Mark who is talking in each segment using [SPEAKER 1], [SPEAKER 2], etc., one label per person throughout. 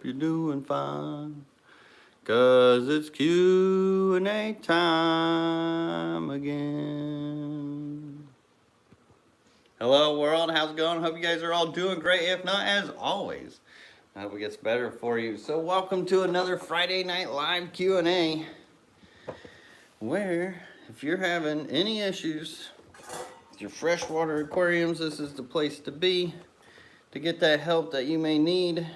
[SPEAKER 1] hope you're doing fine. 'Cause it's Q&A time again. Hello world, how's it going? Hope you guys are all doing great. If not, as always, I hope it gets better for you. So welcome to another Friday Night Live Q&A, where if you're having any issues with your freshwater aquariums, this is the place to be to get that help that you may need.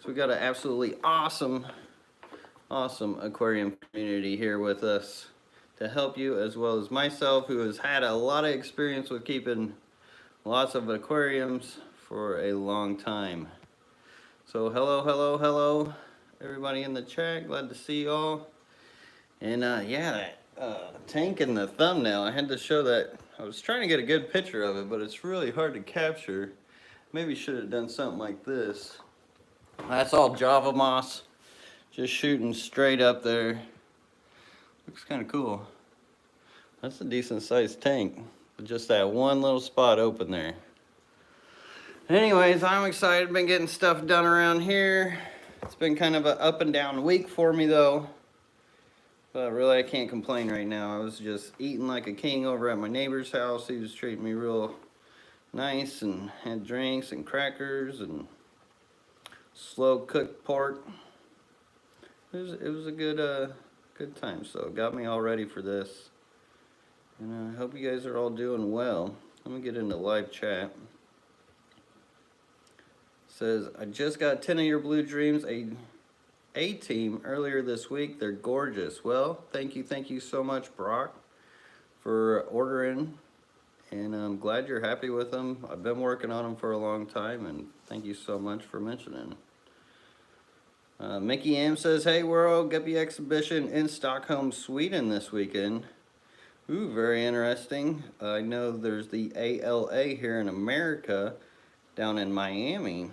[SPEAKER 1] So we got an absolutely awesome aquarium community here with us to help you, as well as myself, who has had a lot of experience with keeping lots of aquariums for a long time. So hello everybody in the chat, glad to see y'all. And yeah, that tank in the thumbnail, I had to show that. I was trying to get a good picture of it, but it's really hard to capture. Maybe should have done something like this. That's all Java moss, just shooting straight up there. Looks kind of cool. That's a decent sized tank, with just that one little spot open there. Anyways, I'm excited, been getting stuff done around here. It's been kind of an up and down week for me though. But really I can't complain right now. I was just eating like a king over at my neighbor's house. He was treating me real nice and had drinks and crackers and slow cooked pork. It was a good time, so it got me all ready for this. And I hope you guys are all doing well. Let me get into live chat. It says, I just got 10 of your blue dreams a team earlier this week. They're gorgeous. Well, thank you so much, Brock, for ordering. And I'm glad you're happy with them. I've been working on them for a long time, and thank you so much for mentioning. Mickey M says, hey world, Guppy exhibition in Stockholm, Sweden this weekend. Ooh, very interesting. I know there's the ALA here in America, down in Miami,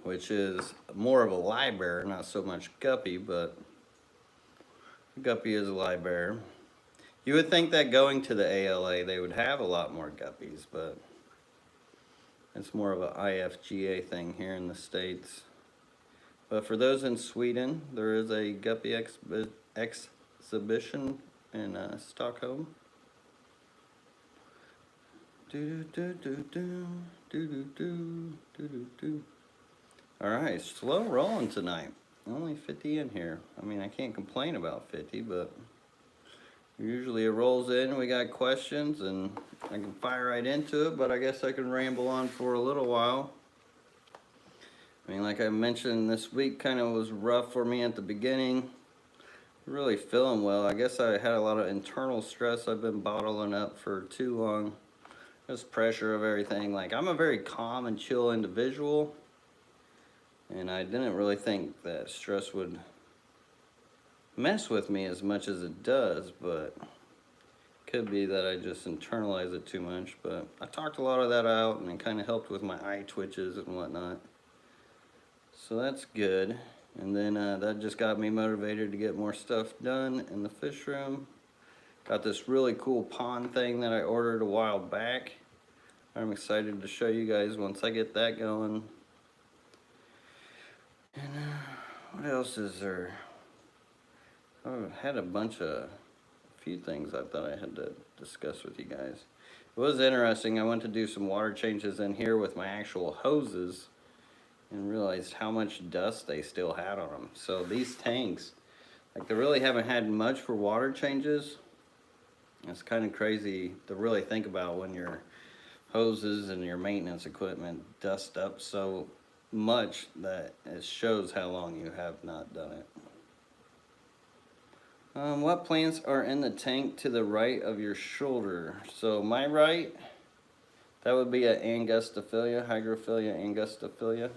[SPEAKER 1] which is more of a livebearer, not so much guppy, but guppy is a livebearer. You would think that going to the ALA, they would have a lot more guppies, but it's more of an IFGA thing here in the States. But for those in Sweden, there is a guppy exhibition in Stockholm. Alright, slow rolling tonight. Only 50 in here. I mean, I can't complain about 50, but usually it rolls in, we got questions, and I can fire right into it, but I guess I can ramble on for a little while. I mean, like I mentioned, this week kind of was rough for me at the beginning. Really feeling well. I guess I had a lot of internal stress I've been bottling up for too long. Just pressure of everything. Like, I'm a very calm and chill individual, and I didn't really think that stress would mess with me as much as it does, but could be that I just internalize it too much. But I talked a lot of that out, and it kind of helped with my eye twitches and whatnot. So that's good. And then that just got me motivated to get more stuff done in the fish room. Got this really cool pond thing that I ordered a while back. I'm excited to show you guys once I get that going. And what else is there? I've had a few things I thought I had to discuss with you guys. It was interesting. I went to do some water changes in here with my actual hoses and realized how much dust they still had on them. So these tanks, like, they really haven't had much for water changes. It's kind of crazy to really think about when your hoses and your maintenance equipment dust up so much that it shows how long you have not done it. What plants are in the tank to the right of your shoulder? So my right, that would be an Angustophilia, Hygrophilia Angustophilia.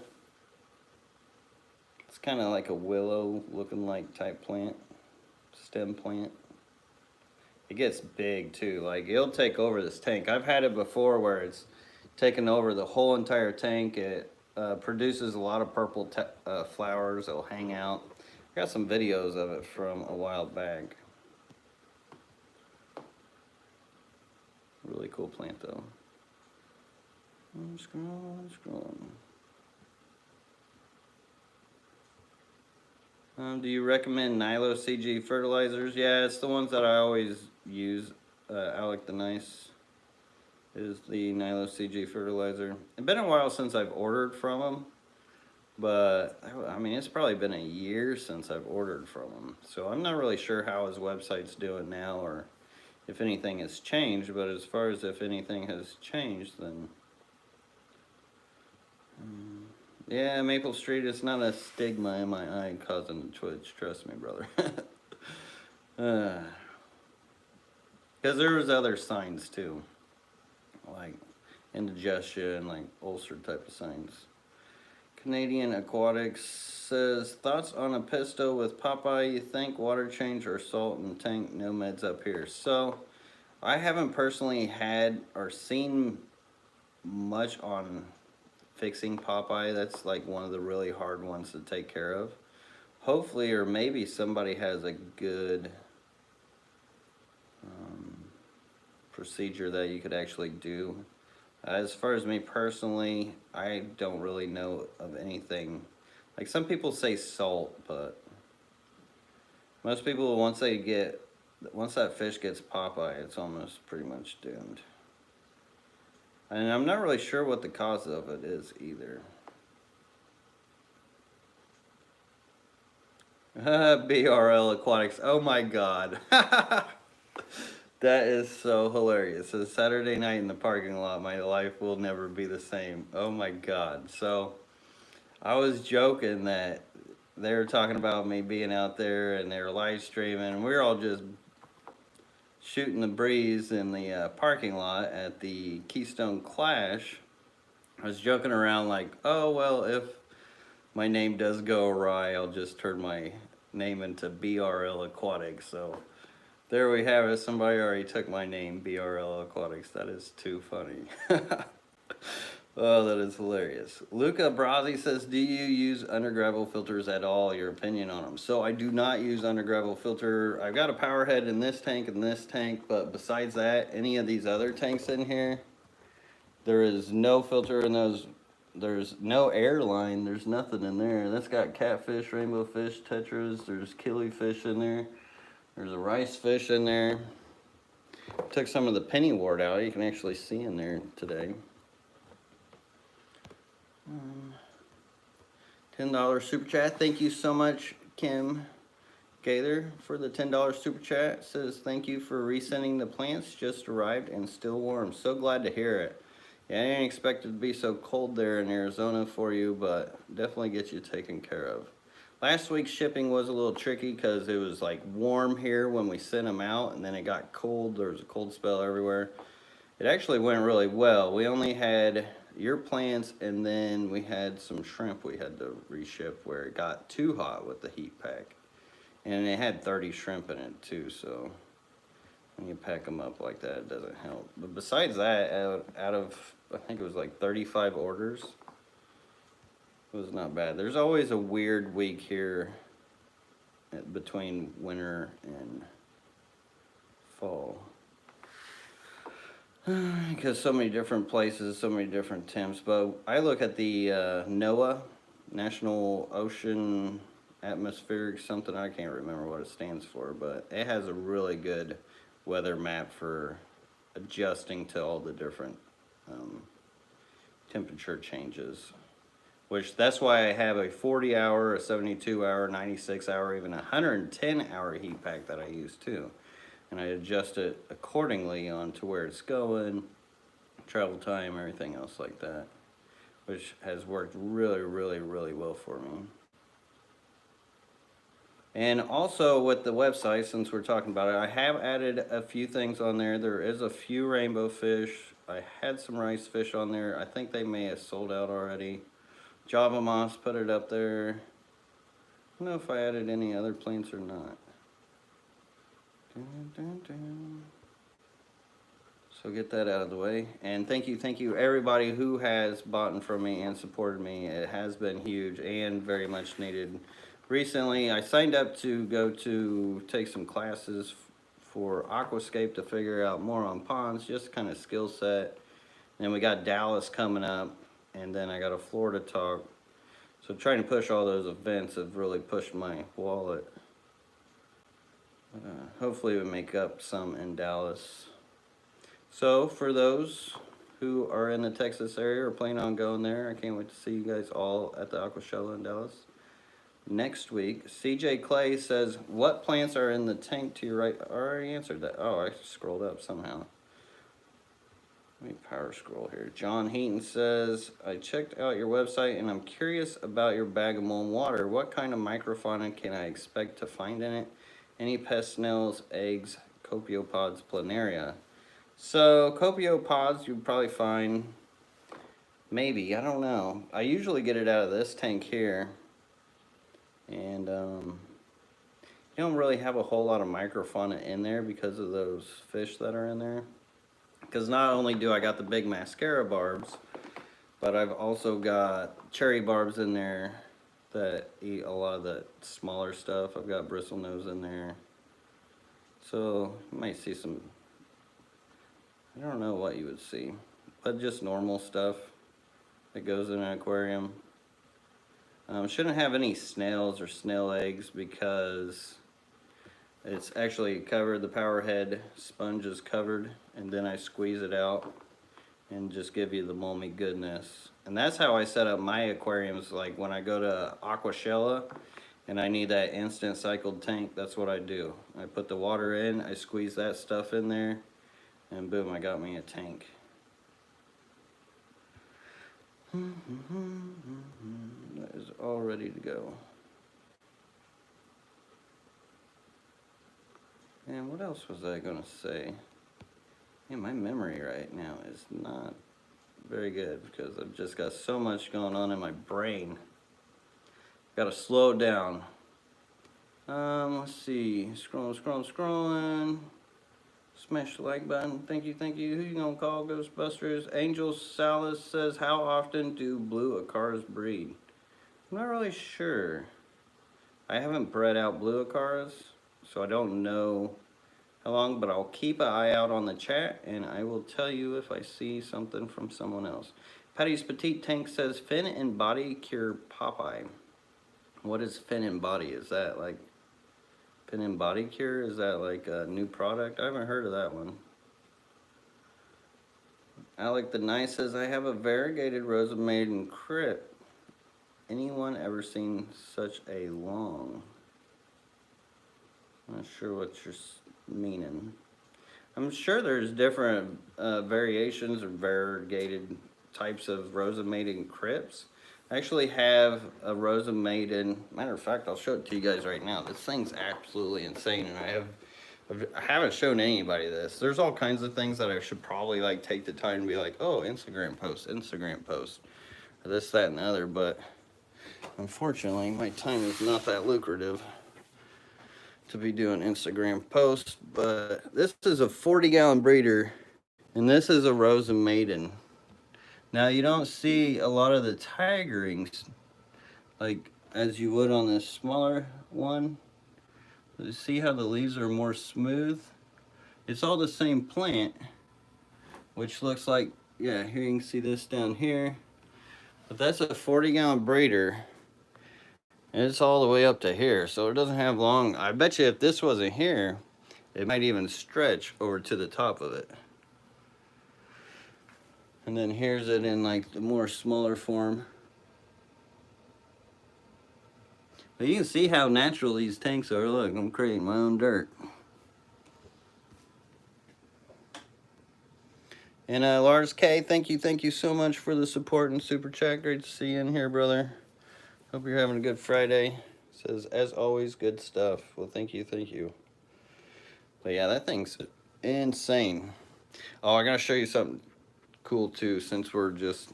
[SPEAKER 1] It's kind of like a willow looking like type plant, stem plant. It gets big too, like it'll take over this tank. I've had it before where it's taken over the whole entire tank. It produces a lot of purple flowers that'll hang out. I got some videos of it from a while back. Really cool plant though. I'm scrolling. Do you recommend Nylo CG fertilizers? Yeah, it's the ones that I always use. Alec the Nice is the Nylo CG fertilizer. It's been a while since I've ordered from them, but I mean, it's probably been a year since I've ordered from him. So I'm not really sure how his website's doing now or if anything has changed, but as far as if anything has changed, then yeah, Maple Street is not a stigma in my eye causing the twitch, trust me, brother. Because there was other signs too, like indigestion, like ulcer type of signs. Canadian Aquatics says, thoughts on a pisto with Popeye, you think water change or salt in the tank, no meds up here. So, I haven't personally had or seen much on fixing Popeye. That's like one of the really hard ones to take care of. Hopefully, or maybe somebody has a good procedure that you could actually do. As far as me personally, I don't really know of anything. Like some people say salt, but most people, once that fish gets Popeye, it's almost pretty much doomed. And I'm not really sure what the cause of it is either. BRL Aquatics, oh my god. That is so hilarious. So Saturday night in the parking lot, my life will never be the same. Oh my god. So I was joking that they were talking about me being out there and they were live streaming and we were all just shooting the breeze in the parking lot at the Keystone Clash. I was joking around like, oh well, if my name does go awry, I'll just turn my name into BRL Aquatics. So there we have it. Somebody already took my name, BRL Aquatics. That is too funny. Oh, that is hilarious. Luca Brazzi says, do you use under gravel filters at all? Your opinion on them? So I do not use under gravel filter. I've got a power head in this tank and this tank, but besides that, any of these other tanks in here, there is no filter in those. There's no air line. There's nothing in there. That's got catfish, rainbow fish, tetras. There's killifish in there. There's a rice fish in there. Took some of the pennywort out. You can actually see in there today. $10 super chat. Thank you so much, Kim Gaither, for the $10 super chat. Says thank you for resending the plants. Just arrived and still warm. So glad to hear it. Yeah, I didn't expect it to be so cold there in Arizona for you, but definitely get you taken care of. Last week's shipping was a little tricky because it was like warm here when we sent them out and then it got cold. There was a cold spell everywhere. It actually went really well. We only had your plants and then we had some shrimp we had to reship where it got too hot with the heat pack. And it had 30 shrimp in it too, so when you pack them up like that, it doesn't help. But besides that, out of, I think it was like 35 orders, it was not bad. There's always a weird week here between winter and fall. Because so many different places, so many different temps. But I look at the NOAA, National Ocean Atmospheric something, I can't remember what it stands for, but it has a really good weather map for adjusting to all the different temperature changes. Which that's why I have a 40-hour, a 72-hour, 96-hour, even a 110-hour heat pack that I use too. And I adjust it accordingly on to where it's going, travel time, everything else like that. Which has worked really, really, really well for me. And also with the website, since we're talking about it, I have added a few things on there. There is a few rainbow fish. I had some rice fish on there. I think they may have sold out already. Java moss, put it up there. I don't know if I added any other plants or not. So get that out of the way. And thank you everybody who has bought from me and supported me. It has been huge and very much needed. Recently, I signed up to go to take some classes for Aquascape to figure out more on ponds, just kind of skill set. And we got Dallas coming up, and then I got a Florida talk. So trying to push all those events have really pushed my wallet. Hopefully we make up some in Dallas. So for those who are in the Texas area or plan on going there, I can't wait to see you guys all at the Aquashella in Dallas next week. CJ Clay says, what plants are in the tank to your right? I already answered that. Oh, I scrolled up somehow. Let me power scroll here. John Heaton says, I checked out your website and I'm curious about your bag of molten water. What kind of microfauna can I expect to find in it? Any pest snails, eggs, copiopods, planaria? So copiopods you'd probably find, maybe, I don't know. I usually get it out of this tank here. And you don't really have a whole lot of microfauna in there because of those fish that are in there. Because not only do I got the big mascara barbs, but I've also got cherry barbs in there that eat a lot of the smaller stuff. I've got bristlenose in there. So you might see some, I don't know what you would see, but just normal stuff that goes in an aquarium. Shouldn't have any snails or snail eggs because it's actually covered, the power head sponge is covered, and then I squeeze it out and just give you the molmy goodness. And that's how I set up my aquariums. Like when I go to Aquashella and I need that instant cycled tank, that's what I do. I put the water in, I squeeze that stuff in there, and boom, I got me a tank. That is all ready to go. And what else was I gonna say? Man, my memory right now is not very good because I've just got so much going on in my brain. Gotta slow down. Let's see. Scrolling. Smash the like button. Thank you. Who you gonna call, Ghostbusters? Angel Salas says, how often do blue acaras breed? I'm not really sure. I haven't bred out blue acaras, so I don't know how long, but I'll keep an eye out on the chat and I will tell you if I see something from someone else. Patty's Petite Tank says, fin and body cure Popeye. What is fin and body? Is that like fin and body cure? Is that like a new product? I haven't heard of that one. Alec the Nice says, I have a variegated Rosa Maiden crypt. Anyone ever seen such a long? I'm not sure what you're meaning. I'm sure there's different variations or variegated types of Rosa Maiden crypts. I actually have a Rosa Maiden. Matter of fact, I'll show it to you guys right now. This thing's absolutely insane, and I haven't shown anybody this. There's all kinds of things that I should probably like take the time to be like, oh, Instagram post, or this, that, and the other. But unfortunately, my time is not that lucrative to be doing Instagram posts. But this is a 40-gallon breeder, and this is a Rosa Maiden. Now you don't see a lot of the tigerings like as you would on this smaller one. You see how the leaves are more smooth? It's all the same plant, which looks like, yeah, here you can see this down here. But that's a 40-gallon breeder, and it's all the way up to here, so it doesn't have long. I bet you if this wasn't here, it might even stretch over to the top of it. And then here's it in like the more smaller form. But you can see how natural these tanks are. Look, I'm creating my own dirt. And Lars K, thank you so much for the support and super chat. Great to see you in here, brother. Hope you're having a good Friday. Says, as always, good stuff. Well, thank you. But yeah, that thing's insane. Oh, I gotta show you something cool too, since we're just,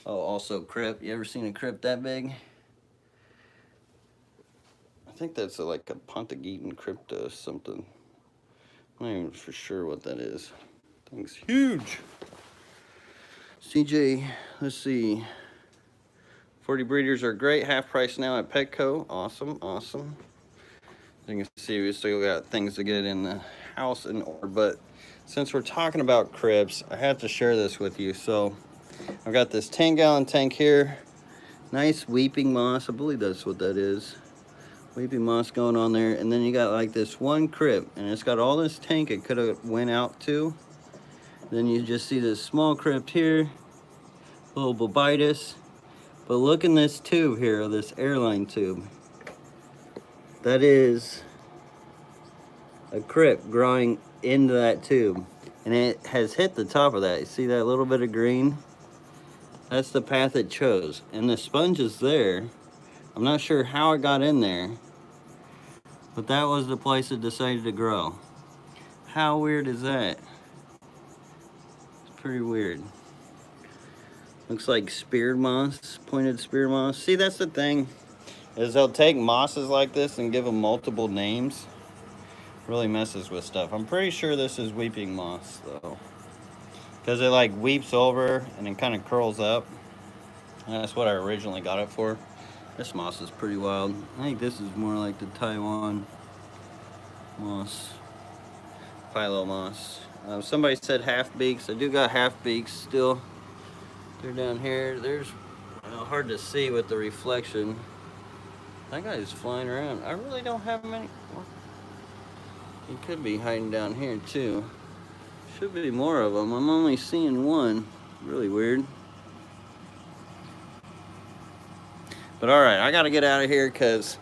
[SPEAKER 1] oh, also crypt. You ever seen a crypt that big? I think that's like a Pontageton crypto or something. I'm not even for sure what that is. Thing's huge. CJ, let's see. 40 breeders are great. Half price now at Petco. Awesome. As you can see, we still got things to get in the house in order, but since we're talking about crypts, I have to share this with you. So I've got this 10-gallon tank here. Nice weeping moss. I believe that's what that is. Weeping moss going on there. And then you got like this one crypt. And it's got all this tank it could have went out to. Then you just see this small crypt here. Little bulbitis. But look in this tube here, this airline tube. That is a crypt growing into that tube. And it has hit the top of that. You see that little bit of green? That's the path it chose. And the sponge is there. I'm not sure how it got in there, but that was the place it decided to grow. How weird is that? It's pretty weird. Looks like spear moss, pointed spear moss. See, that's the thing, is they'll take mosses like this and give them multiple names. Really messes with stuff. I'm pretty sure this is weeping moss though, because it like weeps over and it kind of curls up. And that's what I originally got it for. This moss is pretty wild. I think this is more like the Taiwan moss, philo moss. Somebody said half beaks. I do got half beaks still. They're down here. There's hard to see with the reflection. That guy's flying around. I really don't have many. He could be hiding down here too. Should be more of them. I'm only seeing one. Really weird. But all right, I gotta get out of here because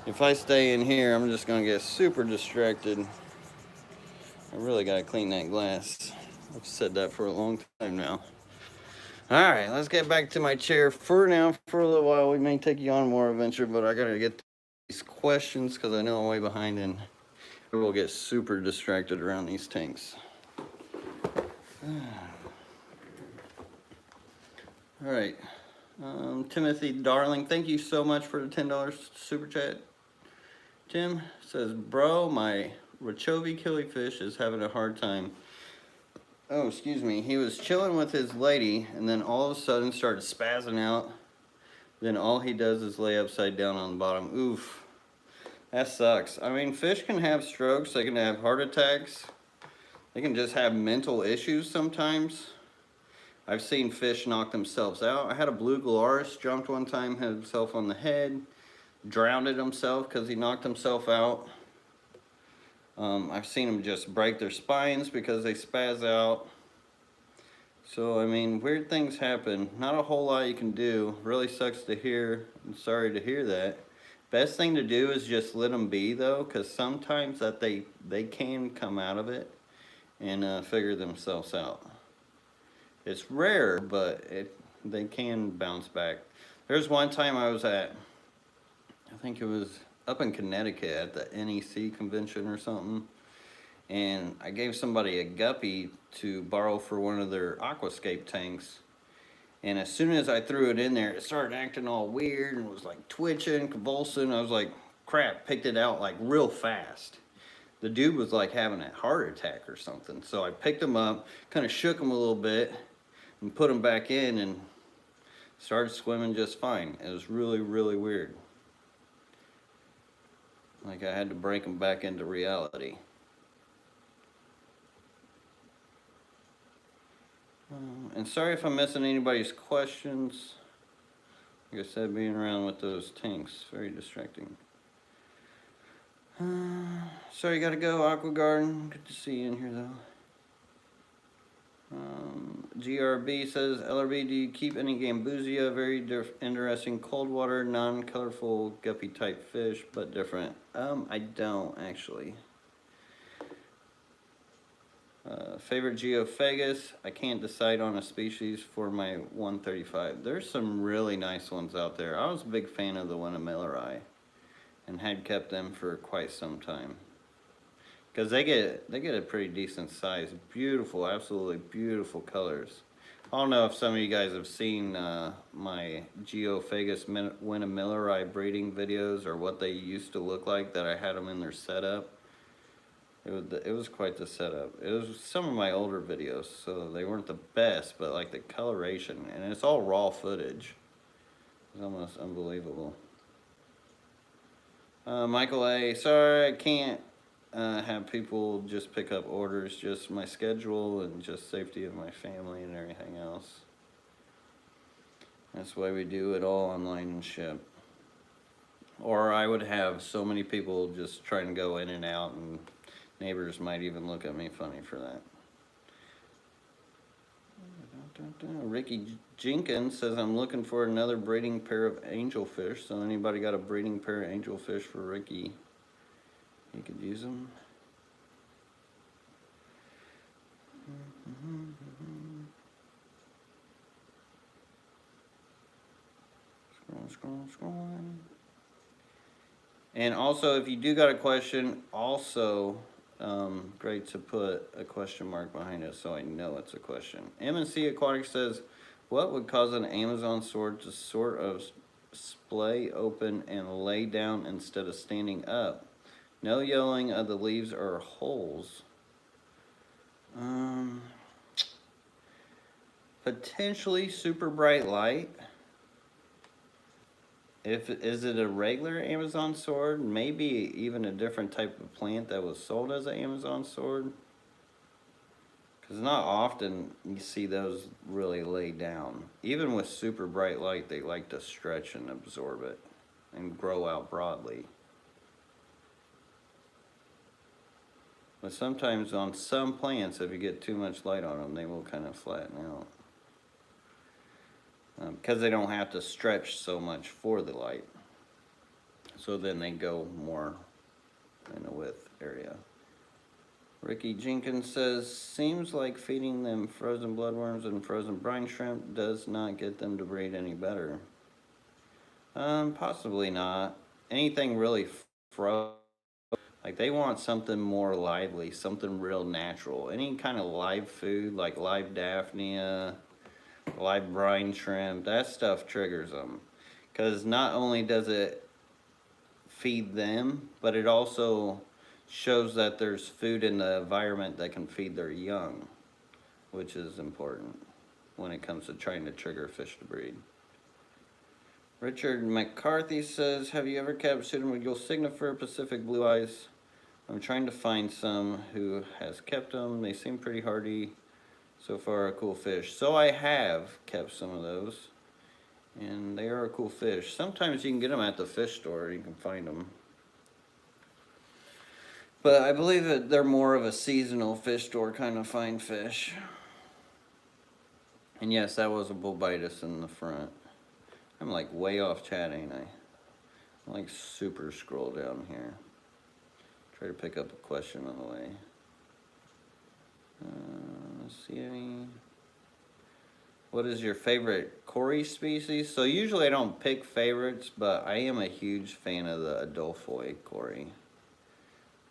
[SPEAKER 1] if I stay in here, I'm just gonna get super distracted. I really gotta clean that glass. I've said that for a long time now. All right, let's get back to my chair for now. For a little while, we may take you on more adventure, but I gotta get these questions because I know I'm way behind and we'll get super distracted around these tanks. All right, Timothy Darling, thank you so much for the $10 super chat. Tim says, bro, my Rachovy killifish is having a hard time. Oh, excuse me. He was chilling with his lady and then all of a sudden started spazzing out. Then all he does is lay upside down on the bottom. Oof. That sucks. I mean, fish can have strokes. They can have heart attacks. They can just have mental issues sometimes. I've seen fish knock themselves out. I had a blue gularis jumped one time, hit himself on the head, drowned himself because he knocked himself out. I've seen them just break their spines because they spaz out. So, I mean, weird things happen. Not a whole lot you can do. Really sucks to hear. I'm sorry to hear that. Best thing to do is just let them be, though, because sometimes that they can come out of it and figure themselves out. It's rare, but they can bounce back. There's one time I was at, I think it was up in Connecticut at the NEC convention or something, and I gave somebody a guppy to borrow for one of their aquascape tanks, and as soon as I threw it in there, it started acting all weird and was like twitching, convulsing. I was like, crap, picked it out like real fast. The dude was like having a heart attack or something, so I picked him up, kind of shook him a little bit and put him back in and started swimming just fine. It was really, really weird. Like I had to break them back into reality. And sorry if I'm missing anybody's questions. Like I said, being around with those tanks, very distracting. Sorry, you gotta go, Aqua Garden. Good to see you in here though. GRB says, LRB, do you keep any Gambusia? Very interesting cold water, non-colorful guppy type fish, but different. I don't actually. Favorite Geophagus? I can't decide on a species for my 135. There's some really nice ones out there. I was a big fan of the Milleri and had kept them for quite some time. Because they get a pretty decent size. Beautiful, absolutely beautiful colors. I don't know if some of you guys have seen my Geophagus Milleri breeding videos or what they used to look like that I had them in their setup. It was quite the setup. It was some of my older videos, so they weren't the best, but like the coloration, and it's all raw footage. It's almost unbelievable. Michael A, sorry I can't have people just pick up orders, just my schedule and just safety of my family and everything else. That's why we do it all online and ship. Or I would have so many people just trying to go in and out, and neighbors might even look at me funny for that. Ricky Jenkins says, I'm looking for another breeding pair of angelfish. So anybody got a breeding pair of angelfish for Ricky? You could use them. Scrolling. And also, if you do got a question, also great to put a question mark behind it so I know it's a question. M&C Aquatics says, what would cause an Amazon sword to sort of splay open and lay down instead of standing up? No yellowing of the leaves or holes. Potentially super bright light. Is it a regular Amazon sword? Maybe even a different type of plant that was sold as an Amazon sword. Because not often you see those really lay down. Even with super bright light, they like to stretch and absorb it and grow out broadly. But sometimes on some plants, if you get too much light on them, they will kind of flatten out. Because they don't have to stretch so much for the light. So then they go more in a width area. Ricky Jenkins says, seems like feeding them frozen bloodworms and frozen brine shrimp does not get them to breed any better. Possibly not. Anything really frozen, like they want something more lively, something real natural. Any kind of live food, like live Daphnia, live brine shrimp, that stuff triggers them. Because not only does it feed them, but it also shows that there's food in the environment that can feed their young, which is important when it comes to trying to trigger fish to breed. Richard McCarthy says, have you ever kept pseudomugil signifer Pacific blue eyes? I'm trying to find some who has kept them. They seem pretty hardy. So far, a cool fish. So I have kept some of those, and they are a cool fish. Sometimes you can get them at the fish store. You can find them. But I believe that they're more of a seasonal fish store kind of fine fish. And yes, that was a bulbitis in the front. I'm like way off chat, ain't I? I'm like super scroll down here. Try to pick up a question on the way. Let's see any. What is your favorite Cory species? So usually I don't pick favorites, but I am a huge fan of the Adolphoi Cory.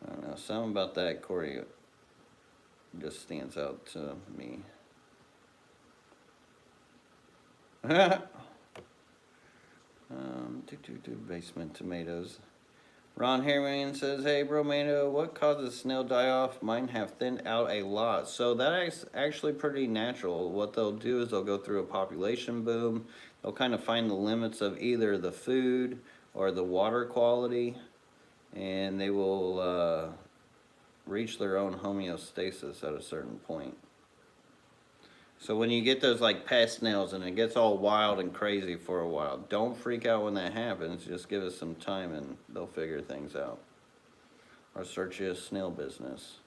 [SPEAKER 1] I don't know, something about that Cory just stands out to me. Basement tomatoes. Ron Harriman says, hey Bromano, what causes snail die-off? Mine have thinned out a lot. So that is actually pretty natural. What they'll do is they'll go through a population boom. They'll kind of find the limits of either the food or the water quality, and they will reach their own homeostasis at a certain point. So when you get those like pest snails and it gets all wild and crazy for a while, don't freak out when that happens. Just give us some time and they'll figure things out. Or search you a snail business.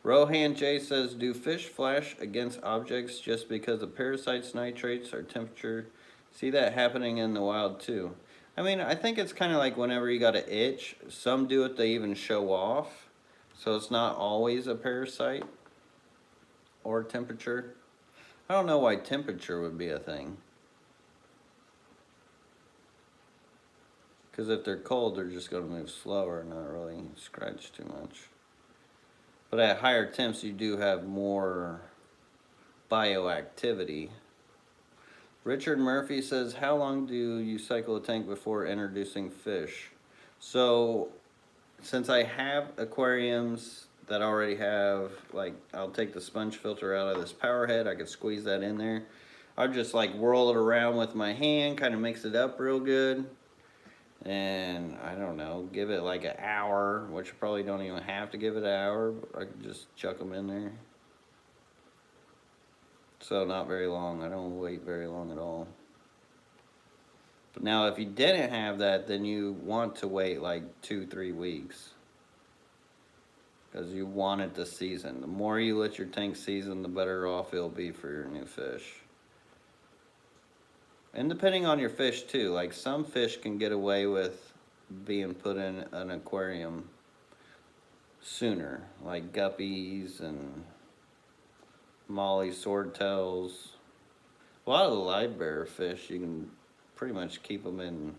[SPEAKER 1] Rohan J says, do fish flash against objects just because of parasites, nitrates, or temperature? See that happening in the wild too. I mean, I think it's kind of like whenever you got an itch. Some do it to even show off. So it's not always a parasite or temperature. I don't know why temperature would be a thing. Because if they're cold, they're just going to move slower and not really scratch too much. But at higher temps, you do have more bioactivity. Richard Murphy says, how long do you cycle a tank before introducing fish? So, since I have aquariums that already have, like, I'll take the sponge filter out of this power head, I could squeeze that in there. I'll just like whirl it around with my hand, kind of mix it up real good. And I don't know, give it like an hour, which you probably don't even have to give it an hour, but I could just chuck them in there. So not very long, I don't wait very long at all. But now if you didn't have that, then you want to wait like 2-3 weeks. Because you want it to season. The more you let your tank season, the better off it'll be for your new fish. And depending on your fish too, like some fish can get away with being put in an aquarium sooner, like guppies and molly swordtails. A lot of the live bearer fish, you can pretty much keep them in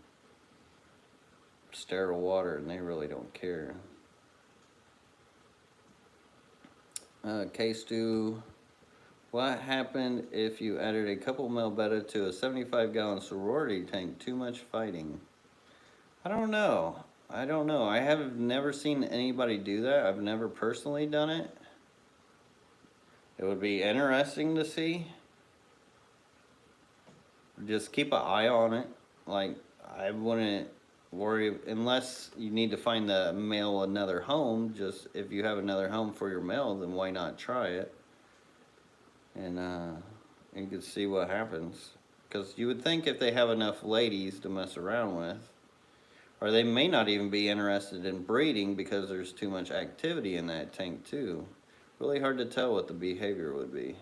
[SPEAKER 1] sterile water and they really don't care. K2, what happened if you added a couple male betta to a 75-gallon sorority tank? Too much fighting. I don't know. I have never seen anybody do that. I've never personally done it. It would be interesting to see. Just keep an eye on it. Like, I wouldn't worry unless you need to find the male another home. Just if you have another home for your male, then why not try it? And you can see what happens. Because you would think if they have enough ladies to mess around with, or they may not even be interested in breeding because there's too much activity in that tank too. Really hard to tell what the behavior would be. It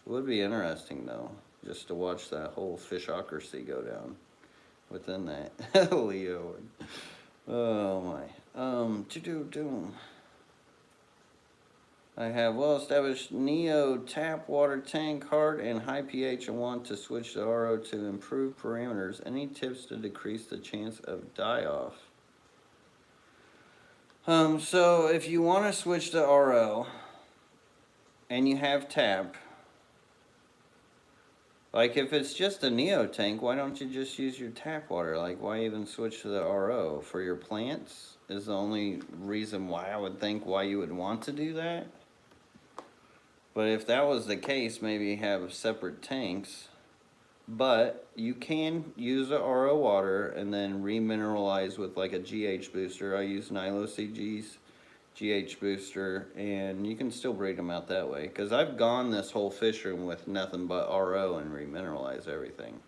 [SPEAKER 1] would be interesting though, just to watch that whole fishocracy go down within that. Leo. Oh my. I have well-established Neo tap water tank, hard and high pH, and want to switch to RO to improve parameters. Any tips to decrease the chance of die-off? So if you want to switch to RO and you have tap, like if it's just a Neo tank, why don't you just use your tap water? Like why even switch to the RO? For your plants is the only reason why I would think why you would want to do that. But if that was the case, maybe have separate tanks. But you can use the RO water and then remineralize with like a GH booster. I use Nylo CG's GH booster, and you can still breed them out that way. Because I've gone this whole fish room with nothing but RO and remineralize everything.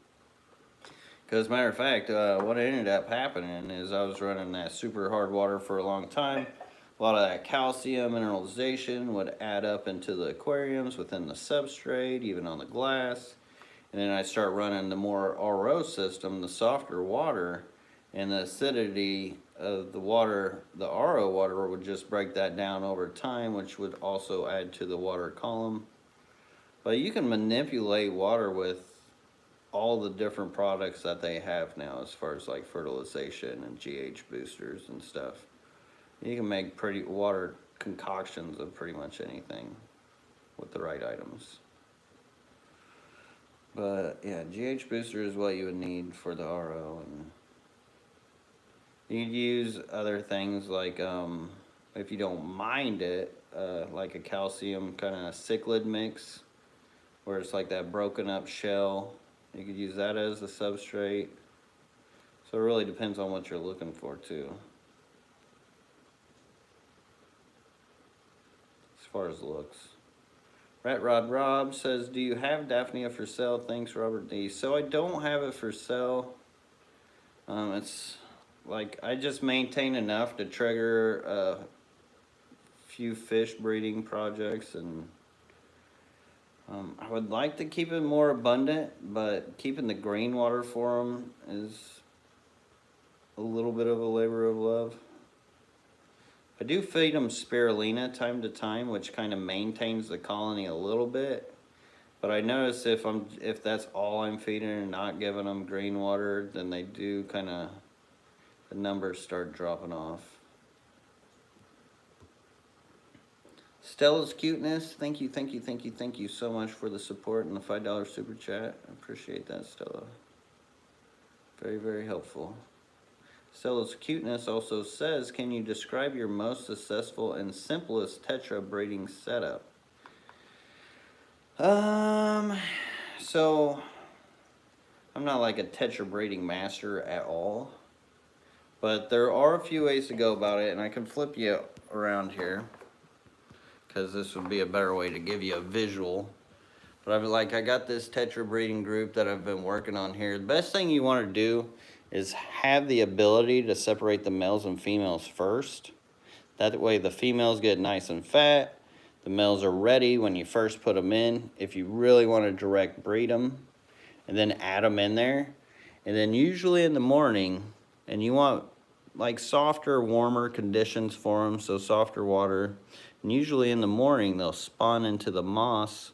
[SPEAKER 1] Because as a matter of fact, what ended up happening is I was running that super hard water for a long time. A lot of that calcium mineralization would add up into the aquariums within the substrate, even on the glass. And then I start running the more RO system, the softer water, and the acidity of the water, the RO water would just break that down over time, which would also add to the water column. But you can manipulate water with all the different products that they have now as far as like fertilization and GH boosters and stuff. You can make pretty water concoctions of pretty much anything with the right items. But yeah, GH booster is what you would need for the RO, and you'd use other things like if you don't mind it, like a calcium kind of cichlid mix, where it's like that broken up shell. You could use that as the substrate. So it really depends on what you're looking for too. As far as looks. Rat Rod Rob says, do you have Daphnia for sale? Thanks, Robert D. So I don't have it for sale. It's like I just maintain enough to trigger a few fish breeding projects, and I would like to keep it more abundant, but keeping the green water for them is a little bit of a labor of love. I do feed them spirulina time to time, which kind of maintains the colony a little bit. But I notice if that's all I'm feeding and not giving them green water, then they do kind of, the numbers start dropping off. Stella's Cuteness, thank you so much for the support and the $5 super chat. I appreciate that, Stella. Very, very helpful. Stella's Cuteness also says, can you describe your most successful and simplest tetra breeding setup? So I'm not like a tetra breeding master at all, but there are a few ways to go about it, and I can flip you around here because this would be a better way to give you a visual. But I got this tetra breeding group that I've been working on here. The best thing you want to do is have the ability to separate the males and females first. That way the females get nice and fat. The males are ready when you first put them in. If you really want to direct breed them, and then add them in there. And then usually in the morning, and you want like softer, warmer conditions for them, so softer water. And usually in the morning, they'll spawn into the moss.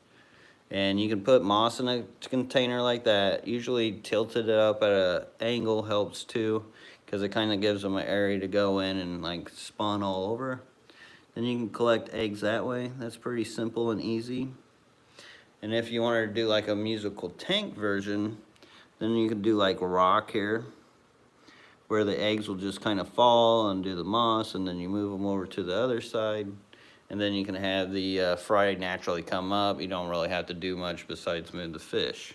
[SPEAKER 1] And you can put moss in a container like that. Usually tilted it up at an angle helps too, because it kind of gives them an area to go in and like spawn all over. Then you can collect eggs that way. That's pretty simple and easy. And if you wanted to do like a musical tank version, then you could do like a rock here, where the eggs will just kind of fall and do the moss, and then you move them over to the other side. And then you can have the fry naturally come up. You don't really have to do much besides move the fish.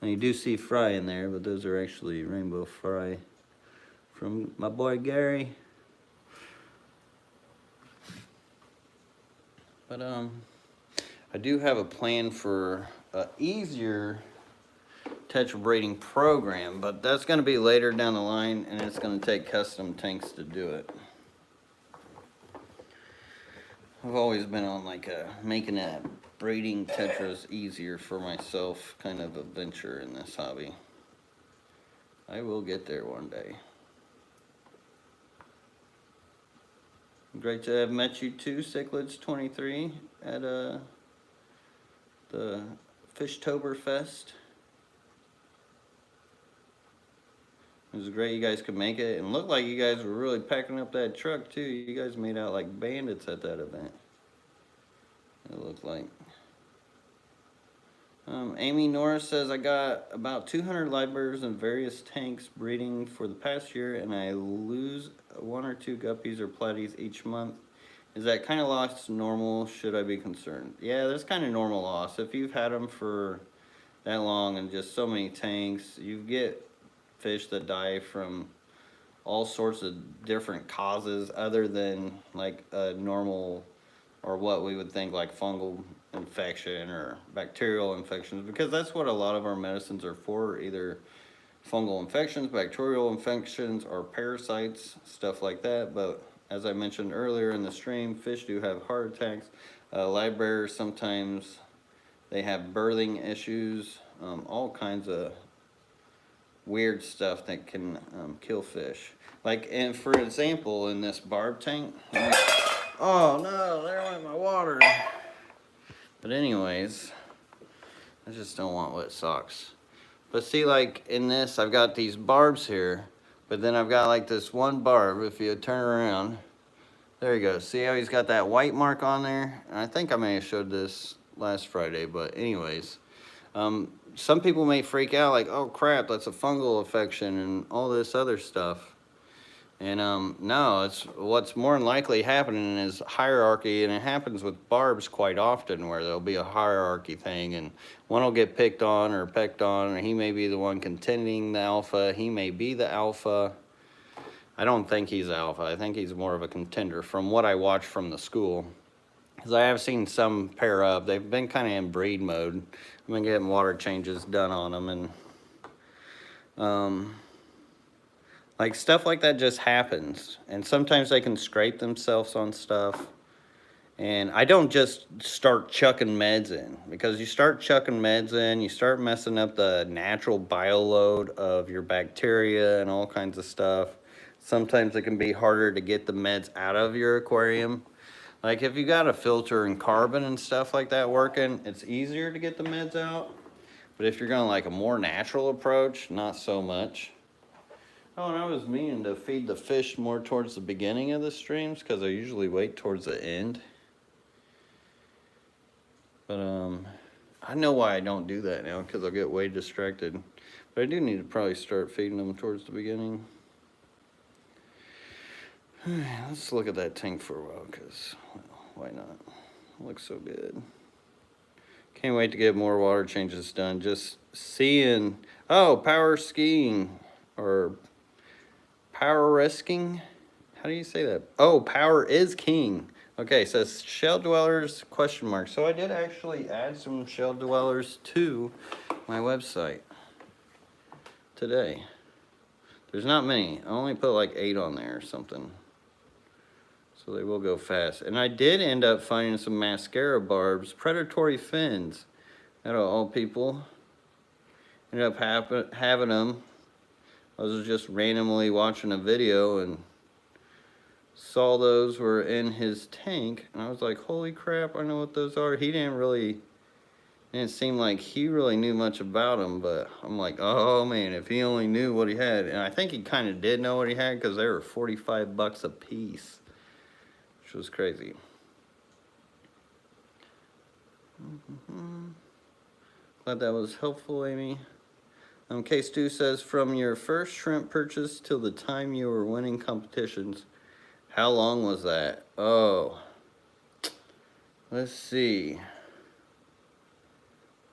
[SPEAKER 1] Now you do see fry in there, but those are actually rainbow fry from my boy Gary. But I do have a plan for an easier tetra breeding program, but that's going to be later down the line, and it's going to take custom tanks to do it. I've always been on like making that breeding tetras easier for myself kind of a venture in this hobby. I will get there one day. Great to have met you too, Cichlids23, at the Fishtoberfest. It was great you guys could make it, and looked like you guys were really packing up that truck too. You guys made out like bandits at that event. It looked like. Amy Norris says, I got about 200 live birds in various tanks breeding for the past year, and I lose 1 or 2 guppies or platies each month. Is that kind of loss normal? Should I be concerned? Yeah, that's kind of normal loss. If you've had them for that long and just so many tanks, you get fish that die from all sorts of different causes other than like a normal, or what we would think like fungal infection or bacterial infections, because that's what a lot of our medicines are for, either fungal infections, bacterial infections, or parasites, stuff like that. But as I mentioned earlier in the stream, fish do have heart attacks. Live bearers, sometimes they have birthing issues, all kinds of weird stuff that can kill fish. Like, and for example, in this barb tank, oh no, there went my water. But anyways, I just don't want wet socks. But see, like in this, I've got these barbs here, but then I've got like this one barb. If you turn around, there you go. See how he's got that white mark on there? And I think I may have showed this last Friday, but anyways, some people may freak out like, oh crap, that's a fungal infection and all this other stuff. And no, it's what's more than likely happening is hierarchy, and it happens with barbs quite often, where there'll be a hierarchy thing, and one will get picked on or pecked on, and he may be the one contending the alpha. He may be the alpha. I don't think he's alpha. I think he's more of a contender from what I watch from the school. Because I have seen some pair up. They've been kind of in breed mode. I've been getting water changes done on them, and like stuff like that just happens. And sometimes they can scrape themselves on stuff. And I don't just start chucking meds in, because you start chucking meds in, you start messing up the natural bioload of your bacteria and all kinds of stuff. Sometimes it can be harder to get the meds out of your aquarium. Like if you got a filter and carbon and stuff like that working, it's easier to get the meds out. But if you're going like a more natural approach, not so much. Oh, and I was meaning to feed the fish more towards the beginning of the streams, because I usually wait towards the end. But I know why I don't do that now, because I'll get way distracted. But I do need to probably start feeding them towards the beginning. Let's look at that tank for a while, because, well, why not? It looks so good. Can't wait to get more water changes done. Just seeing, oh, power skiing, or power risking. How do you say that? Oh, power is king. Okay, it says shell dwellers, question mark. So I did actually add some shell dwellers to my website today. There's not many. I only put like 8 on there or something. So they will go fast. And I did end up finding some mascara barbs, predatory fins. Out of all people. Ended up having them. I was just randomly watching a video and saw those were in his tank. And I was like, holy crap, I know what those are. He didn't seem like he really knew much about them. But I'm like, oh man, if he only knew what he had. And I think he kind of did know what he had because they were 45 bucks a piece. Which was crazy. Glad that was helpful, Amy. K2 says, from your first shrimp purchase till the time you were winning competitions, how long was that? Oh, let's see.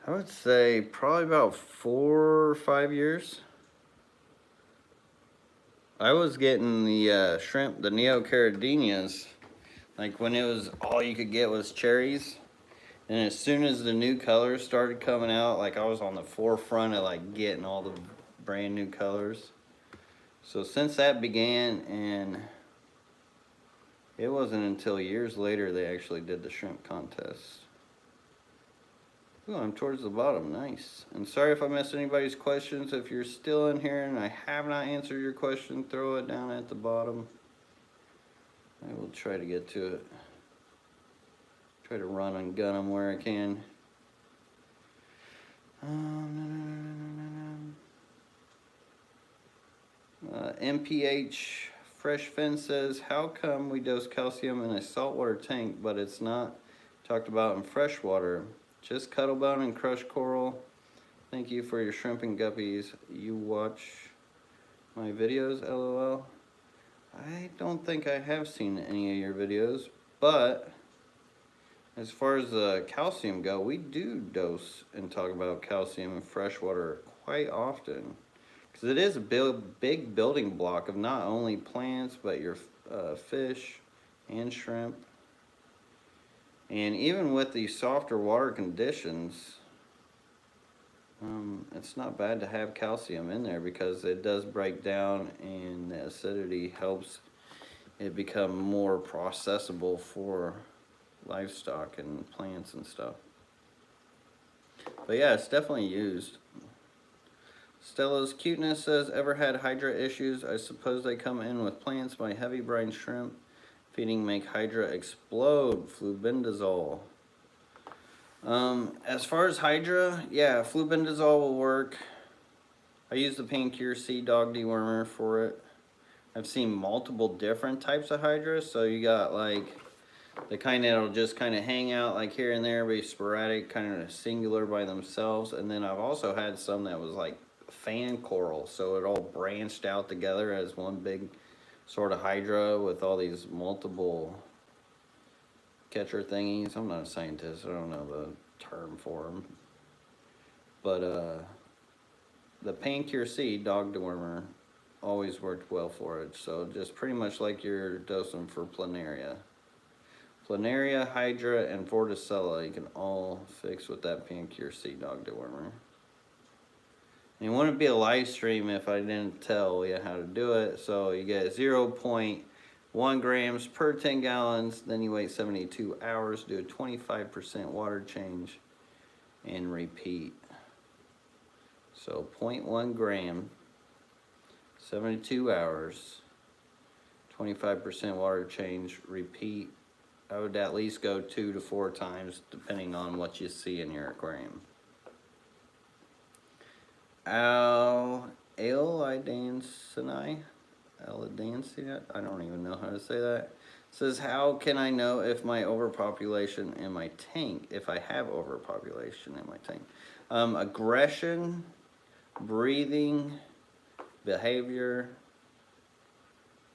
[SPEAKER 1] I would say probably about 4 or 5 years. I was getting the shrimp, the neocaridinias, like when it was all you could get was cherries. And as soon as the new colors started coming out, like I was on the forefront of like getting all the brand new colors. So since that began, and it wasn't until years later they actually did the shrimp contest. Ooh, I'm towards the bottom, nice. And sorry if I missed anybody's questions. If you're still in here and I have not answered your question, throw it down at the bottom. I will try to get to it. Try to run and gun them where I can. MPH Fresh Fin says, how come we dose calcium in a saltwater tank, but it's not talked about in freshwater? Just cuttlebone and crushed coral. Thank you for your shrimp and guppies. You watch my videos, LOL. I don't think I have seen any of your videos, but as far as the calcium go, we do dose and talk about calcium in freshwater quite often. Because it is a big building block of not only plants, but your fish and shrimp. And even with the softer water conditions, it's not bad to have calcium in there because it does break down and the acidity helps it become more processable for livestock and plants and stuff. But yeah, it's definitely used. Stella's Cuteness says, ever had hydra issues? I suppose they come in with plants. My heavy brine shrimp feeding make hydra explode. Flubendazole. As far as hydra, yeah, flubendazole will work. I use the Paincure Sea dog dewormer for it. I've seen multiple different types of hydra. So you got like the kind that'll just kind of hang out like here and there, be sporadic, kind of singular by themselves. And then I've also had some that was like fan coral, so it all branched out together as one big sort of hydra with all these multiple catcher thingies. I'm not a scientist, I don't know the term for them. But the Paincure Sea dog dewormer always worked well for it. So just pretty much like you're dosing for planaria. Planaria, hydra, and vorticella, you can all fix with that Paincure Sea dog dewormer. And it wouldn't be a live stream if I didn't tell you how to do it. So you get 0.1 grams per 10 gallons, then you wait 72 hours, do a 25% water change, and repeat. So 0.1 gram, 72 hours, 25% water change, repeat. I would at least go 2 to 4 times depending on what you see in your aquarium. Elidancini, I don't even know how to say that. Says, how can I know if my overpopulation in my tank, if I have overpopulation in my tank? Aggression, breathing, behavior,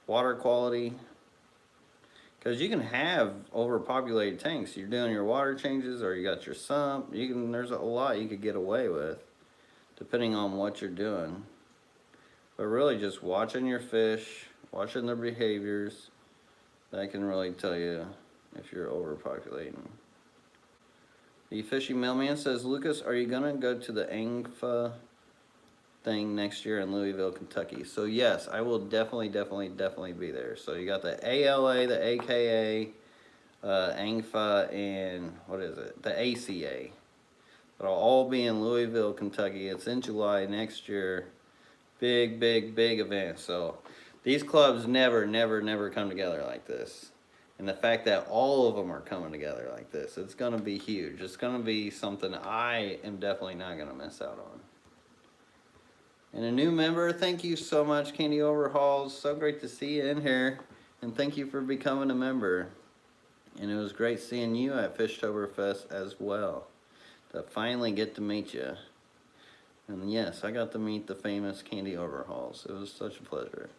[SPEAKER 1] water quality. Because you can have overpopulated tanks. You're doing your water changes or you got your sump. There's a lot you could get away with depending on what you're doing. But really just watching your fish, watching their behaviors, that can really tell you if you're overpopulating. The Fishy Mailman says, Lucas, are you gonna go to the ANGFA thing next year in Louisville, Kentucky? So yes, I will definitely be there. So you got the ALA, the AKA, ANGFA, and what is it? The ACA. It'll all be in Louisville, Kentucky. It's in July next year. Big event. So these clubs never come together like this. And the fact that all of them are coming together like this, it's going to be huge. It's going to be something I am definitely not going to miss out on. And a new member, thank you so much, Candy Overhauls. So great to see you in here. And thank you for becoming a member. And it was great seeing you at Fishtoberfest as well. To finally get to meet you. And yes, I got to meet the famous Candy Overhauls. It was such a pleasure.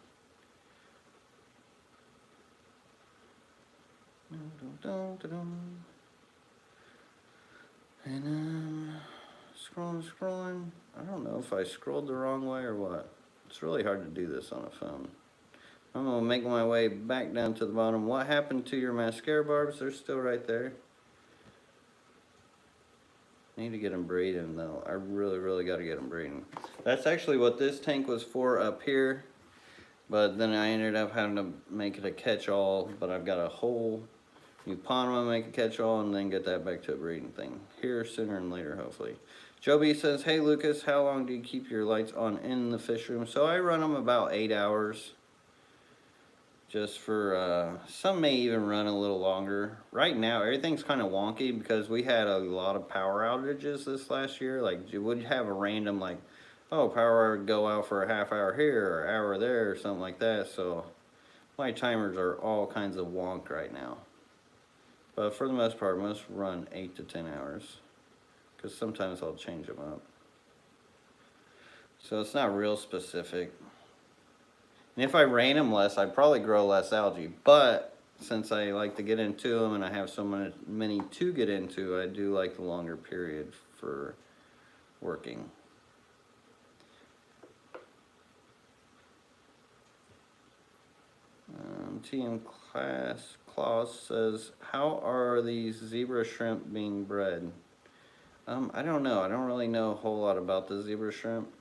[SPEAKER 1] And scrolling. I don't know if I scrolled the wrong way or what. It's really hard to do this on a phone. I'm gonna make my way back down to the bottom. What happened to your mascara barbs? They're still right there. I need to get them breeding though. I really got to get them breeding. That's actually what this tank was for up here. But then I ended up having to make it a catch-all. But I've got a whole new pond I'm gonna make a catch-all and then get that back to a breeding thing. Here sooner than later, hopefully. Joby says, hey Lucas, how long do you keep your lights on in the fish room? So I run them about 8 hours. Just for, some may even run a little longer. Right now, everything's kind of wonky because we had a lot of power outages this last year. Like, you would have a random, like, oh, power would go out for a half hour here or hour there or something like that. So, my timers are all kinds of wonk right now. But for the most part, most run 8 to 10 hours. Because sometimes I'll change them up. So, it's not real specific. And if I ran them less, I'd probably grow less algae. But since I like to get into them and I have so many to get into, I do like the longer period for working. TM Claus says, how are these zebra shrimp being bred? I don't know. I don't really know a whole lot about the zebra shrimp.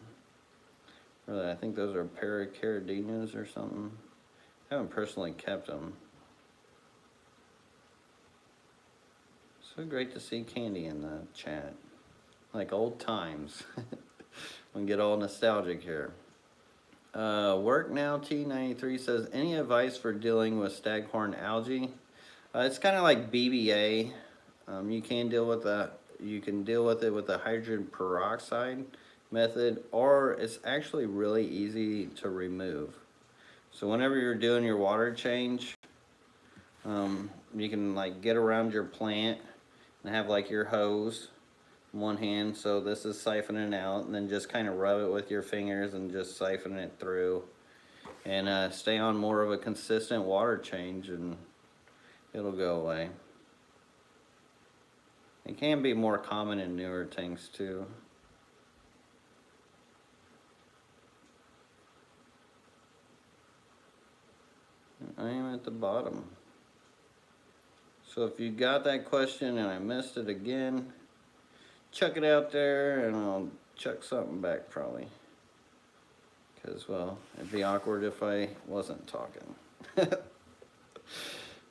[SPEAKER 1] Really, I think those are Paracardinas or something. I haven't personally kept them. So great to see Candy in the chat. Like old times. We can get all nostalgic here. Work Now T93 says, any advice for dealing with staghorn algae? It's kind of like BBA. You can deal with it with the hydrogen peroxide method, or it's actually really easy to remove. So whenever you're doing your water change, you can like get around your plant and have like your hose in one hand, so this is siphoning out, and then just kind of rub it with your fingers and just siphon it through, and stay on more of a consistent water change and it'll go away. It can be more common in newer tanks too. I am at the bottom. So if you got that question and I missed it again, chuck it out there and I'll chuck something back probably. Because, well, it'd be awkward if I wasn't talking.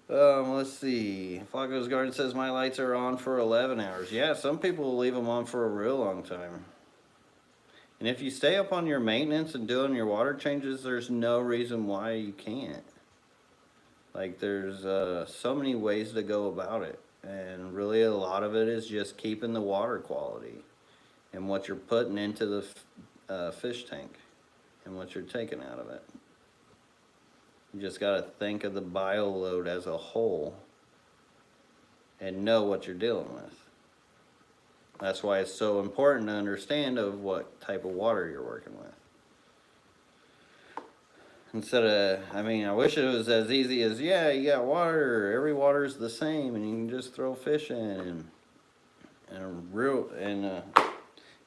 [SPEAKER 1] Let's see. Flacco's Garden says my lights are on for 11 hours. Yeah, some people will leave them on for a real long time. And if you stay up on your maintenance and doing your water changes, there's no reason why you can't. Like, there's so many ways to go about it. And really a lot of it is just keeping the water quality and what you're putting into the fish tank and what you're taking out of it. You just got to think of the bio load as a whole and know what you're dealing with. That's why it's so important to understand of what type of water you're working with. Instead of, I mean, I wish it was as easy as, yeah, you got water, every water's the same, and you can just throw fish in, it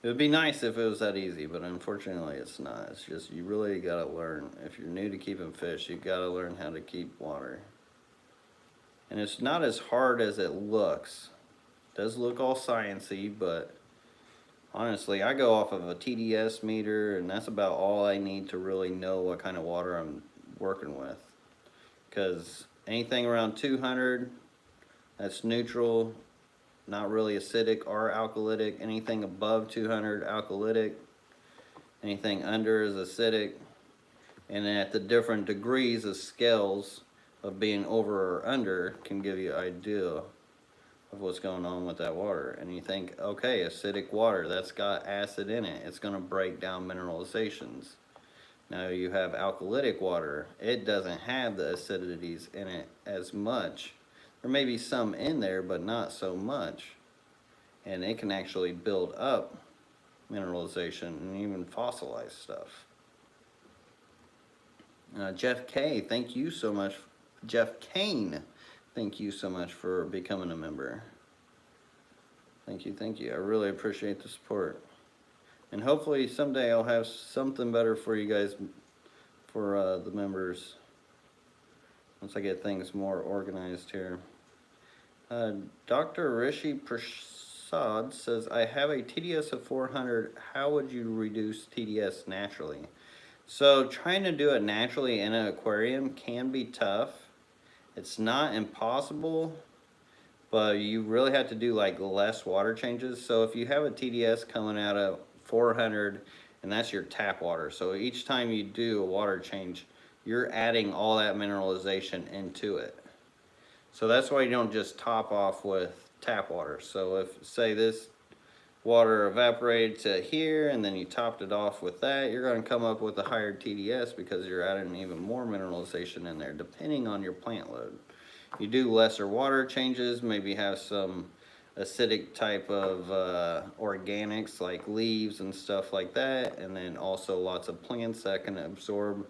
[SPEAKER 1] would be nice if it was that easy, but unfortunately it's not. It's just, you really gotta learn. If you're new to keeping fish, you gotta learn how to keep water. And it's not as hard as it looks. It does look all sciencey, but honestly, I go off of a TDS meter, and that's about all I need to really know what kind of water I'm working with. Because anything around 200, that's neutral, not really acidic or alkalytic. Anything above 200, alkalytic. Anything under is acidic. And at the different degrees of scales of being over or under can give you an idea of what's going on with that water. And you think, okay, acidic water, that's got acid in it, it's going to break down mineralizations. Now you have alkalytic water, it doesn't have the acidities in it as much. There may be some in there, but not so much. And it can actually build up mineralization and even fossilize stuff. Jeff K, thank you so much. Jeff Kane, thank you so much for becoming a member. Thank you, thank you. I really appreciate the support. And hopefully someday I'll have something better for you guys, for the members, once I get things more organized here. Dr. Rishi Prasad says, I have a TDS of 400. How would you reduce TDS naturally? So trying to do it naturally in an aquarium can be tough. It's not impossible, but you really have to do like less water changes. So if you have a TDS coming out of 400, and that's your tap water, so each time you do a water change, you're adding all that mineralization into it. So that's why you don't just top off with tap water. So if, say, this water evaporated to here and then you topped it off with that, you're going to come up with a higher TDS because you're adding even more mineralization in there, depending on your plant load. You do lesser water changes, maybe have some acidic type of organics like leaves and stuff like that, and then also lots of plants that can absorb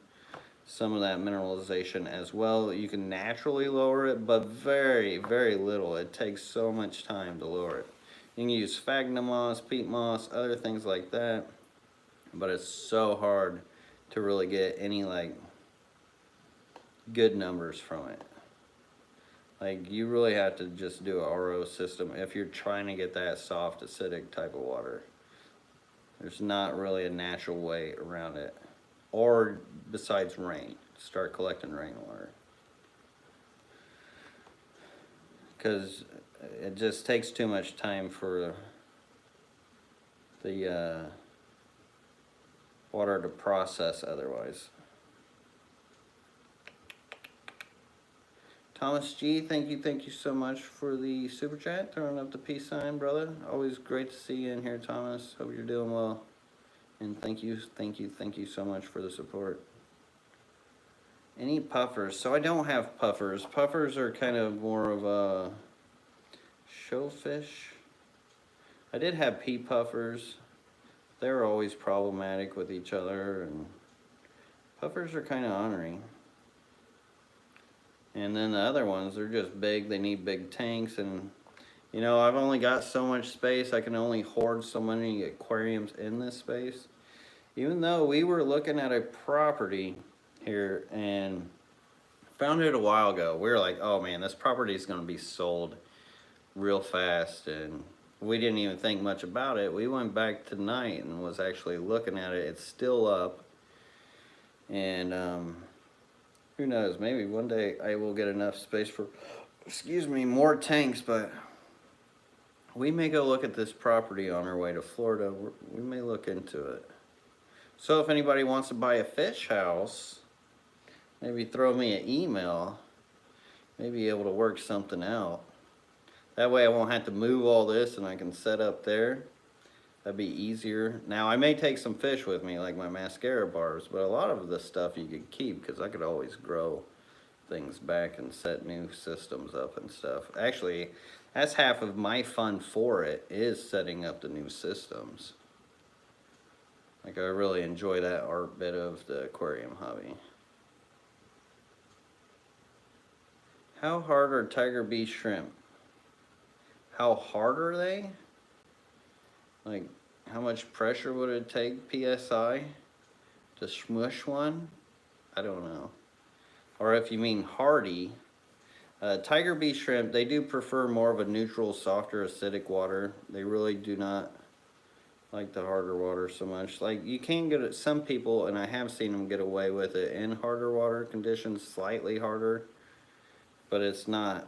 [SPEAKER 1] some of that mineralization as well. You can naturally lower it, but very, very little. It takes so much time to lower it. You can use sphagnum moss, peat moss, other things like that, but it's so hard to really get any like good numbers from it. Like, you really have to just do a RO system if you're trying to get that soft acidic type of water. There's not really a natural way around it. Or besides rain, start collecting rainwater. Because it just takes too much time for the water to process otherwise. Thomas G, thank you so much for the super chat, throwing up the peace sign, brother. Always great to see you in here, Thomas. Hope you're doing well. And thank you so much for the support. Any puffers? So I don't have puffers. Puffers are kind of more of a showfish. I did have pea puffers. They were always problematic with each other, and puffers are kind of ornery. And then the other ones, they're just big. They need big tanks, and you know, I've only got so much space. I can only hoard so many aquariums in this space. Even though we were looking at a property here and found it a while ago, we were like, oh man, this property is going to be sold real fast, and we didn't even think much about it. We went back tonight and was actually looking at it. It's still up, and who knows, maybe one day I will get enough space for, excuse me, more tanks. But we may go look at this property on our way to Florida. We may look into it. So if anybody wants to buy a fish house, maybe throw me an email. Maybe be able to work something out. That way I won't have to move all this, and I can set up there. That'd be easier. Now I may take some fish with me, like my mascara bars, but a lot of the stuff you could keep, because I could always grow things back and set new systems up and stuff. Actually, that's half of my fun for it, is setting up the new systems. Like, I really enjoy that art bit of the aquarium hobby. How hard are tiger bee shrimp? How hard are they? Like, how much pressure would it take, PSI, to smush one? I don't know. Or if you mean hardy, Tiger bee shrimp, they do prefer more of a neutral, softer, acidic water. They really do not like the harder water so much. Like, you can get it, some people, and I have seen them get away with it in harder water conditions, slightly harder, but it's not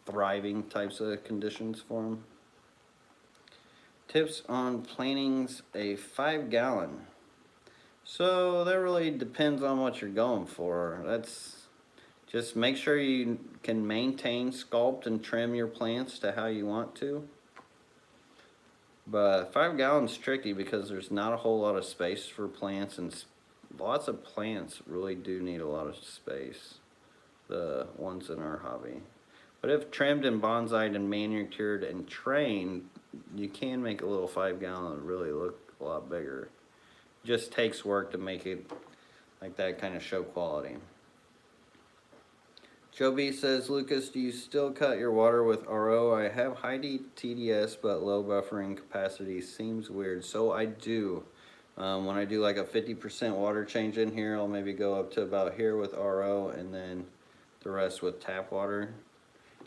[SPEAKER 1] thriving types of conditions for them. Tips on plantings a 5-gallon. So that really depends on what you're going for. That's just make sure you can maintain, sculpt, and trim your plants to how you want to. But 5 gallons tricky because there's not a whole lot of space for plants, and lots of plants really do need a lot of space, the ones in our hobby. But if trimmed and bonsaied and manicured and trained, you can make a little 5 gallon really look a lot bigger. It just takes work to make it like that kind of show quality. Joe B says, Lucas, do you still cut your water with RO? I have high TDS but low buffering capacity. Seems weird. So I do. When I do like a 50% water change in here, I'll maybe go up to about here with RO and then the rest with tap water.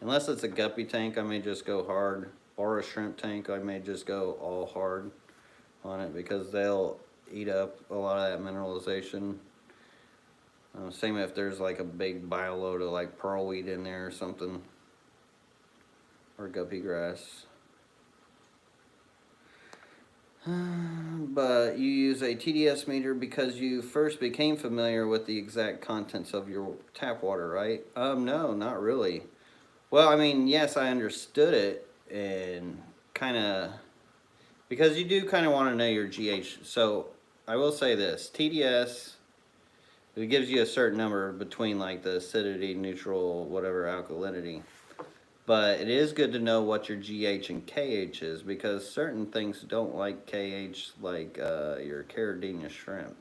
[SPEAKER 1] Unless it's a guppy tank, I may just go hard. Or a shrimp tank, I may just go all hard on it because they'll eat up a lot of that mineralization. Same if there's like a big bio load of like pearlweed in there or something, or guppy grass. But you use a TDS meter because you first became familiar with the exact contents of your tap water, right? No, not really. Well, I mean, yes, I understood it, and kind of, because you do kind of want to know your GH. So I will say this, TDS, it gives you a certain number between like the acidity, neutral, whatever, alkalinity. But it is good to know what your GH and KH is, because certain things don't like KH, like your Caradinia shrimp.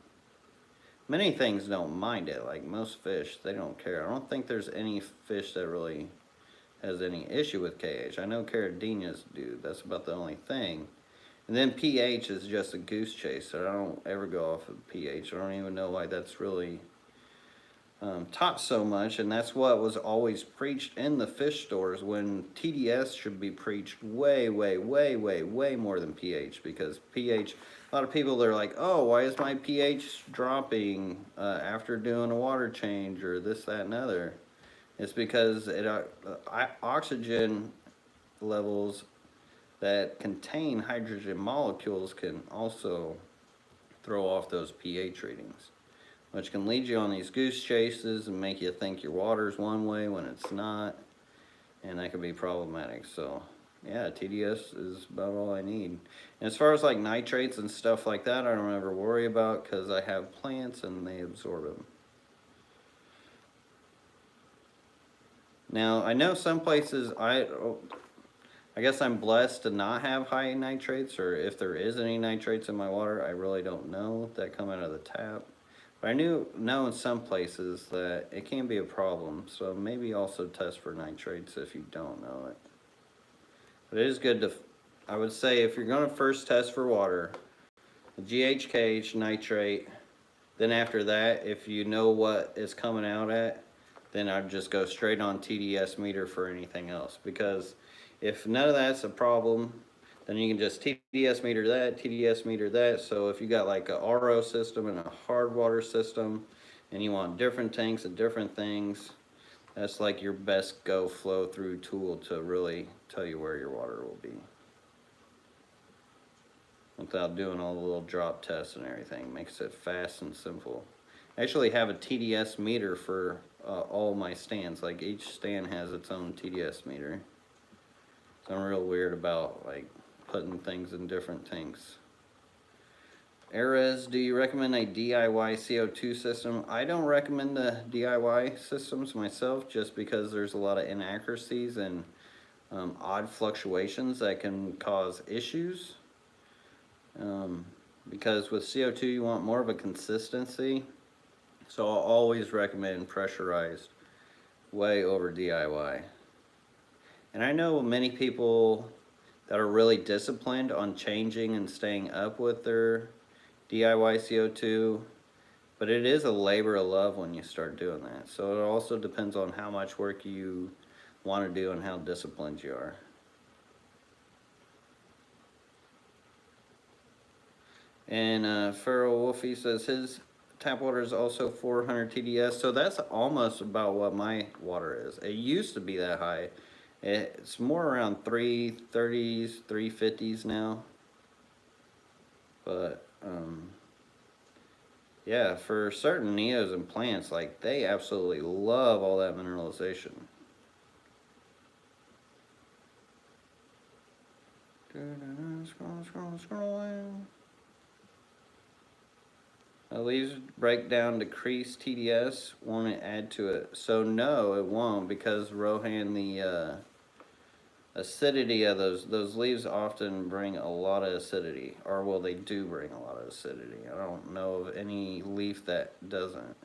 [SPEAKER 1] Many things don't mind it, like most fish, they don't care. I don't think there's any fish that really has any issue with KH. I know Caradinias do, that's about the only thing. And then pH is just a goose chase, so I don't ever go off of pH. I don't even know why that's really taught so much, and that's what was always preached in the fish stores, when TDS should be preached way more than pH, because pH, a lot of people, they're like, oh, why is my pH dropping after doing a water change or this, that, and other. It's because oxygen levels that contain hydrogen molecules can also throw off those pH readings, which can lead you on these goose chases and make you think your water's one way when it's not, and that can be problematic. So yeah, TDS is about all I need. And as far as like nitrates and stuff like that, I don't ever worry about, because I have plants and they absorb them. Now, I know some places, I guess I'm blessed to not have high nitrates, or if there is any nitrates in my water, I really don't know, that come out of the tap. But I know in some places that it can be a problem, so maybe also test for nitrates if you don't know it. But it is good to, I would say, if you're going to first test for water, GHKH, nitrate, then after that, if you know what it's coming out at, then I'd just go straight on TDS meter for anything else. Because if none of that's a problem, then you can just TDS meter that, TDS meter that. So if you got like a RO system and a hard water system, and you want different tanks and different things, that's like your best go flow through tool to really tell you where your water will be, without doing all the little drop tests and everything. Makes it fast and simple. I actually have a TDS meter for all my stands. Like each stand has its own TDS meter. So I'm real weird about like putting things in different tanks. Erez, do you recommend a DIY CO2 system? I don't recommend the DIY systems myself, just because there's a lot of inaccuracies and odd fluctuations that can cause issues. Because with CO2 you want more of a consistency. So I'll always recommend pressurized way over DIY. And I know many people that are really disciplined on changing and staying up with their DIY CO2, But it is a labor of love when you start doing that. So it also depends on how much work you want to do and how disciplined you are. And Feral Wolfie says his tap water is also 400 TDS. So that's almost about what my water is. It used to be that high. It's more around 330s, 350s now. But yeah, for certain neos and plants, like they absolutely love all that mineralization. Scrolling. Leaves breakdown decrease TDS. Won't it add to it? So no, it won't, because Rohan, the acidity of those leaves often bring a lot of acidity, or well, they do bring a lot of acidity. I don't know of any leaf that doesn't.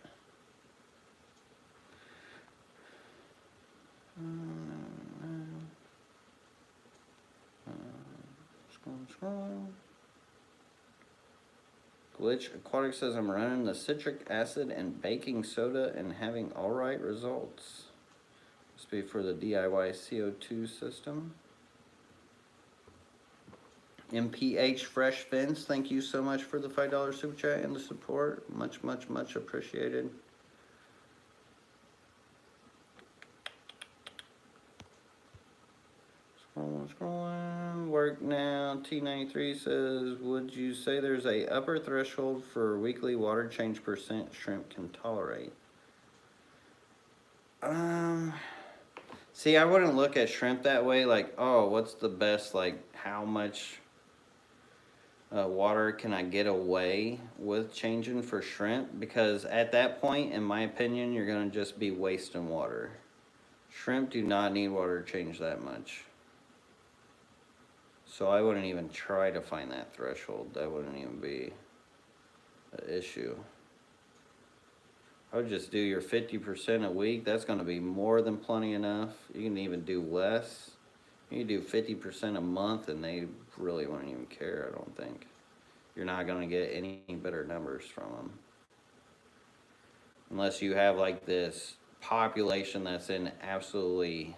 [SPEAKER 1] Scroll. Glitch Aquatics says I'm running the citric acid and baking soda and having alright results. Must be for the DIY CO2 system. MPH Fresh Fins, thank you so much for the $5 super chat and the support. Much, much, much appreciated. Scrolling. Work now. T93 says, would you say there's a upper threshold for weekly water change percent shrimp can tolerate? See, I wouldn't look at shrimp that way, like, oh, what's the best, like, how much water can I get away with changing for shrimp? Because at that point, in my opinion, you're going to just be wasting water. Shrimp do not need water to change that much. So I wouldn't even try to find that threshold. That wouldn't even be an issue. I would just do your 50% a week. That's going to be more than plenty enough. You can even do less. You can do 50% a month and they really won't even care, I don't think. You're not going to get any better numbers from them. Unless you have like this population that's in absolutely